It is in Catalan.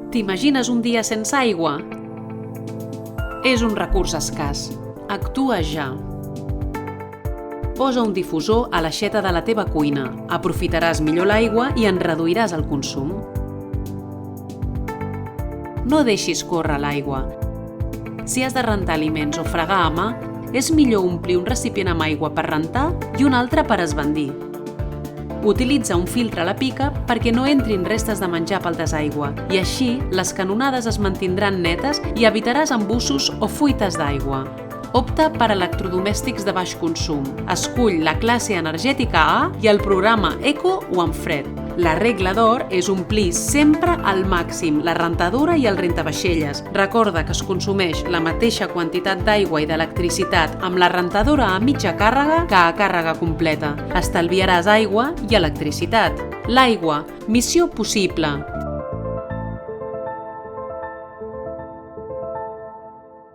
T'imagines un dia sense aigua? És un recurs escàs. Actua ja. Posa un difusor a l'aixeta de la teva cuina. Aprofitaràs millor l'aigua i en reduiràs el consum. No deixis córrer l'aigua. Si has de rentar aliments o fregar a mà, és millor omplir un recipient amb aigua per rentar i un altre per esbandir. Utilitza un filtre a la pica perquè no entrin restes de menjar pel desaigüe i així les canonades es mantindran netes i evitaràs embussos o fuites d'aigua. Opta per electrodomèstics de baix consum. Escull la classe energètica A i el programa Eco o en fred. La regla d'or és omplir sempre al màxim la rentadora i el rentavaixelles. Recorda que es consumeix la mateixa quantitat d'aigua i d'electricitat amb la rentadora a mitja càrrega que a càrrega completa. Estalviaràs aigua i electricitat. L'aigua, missió possible.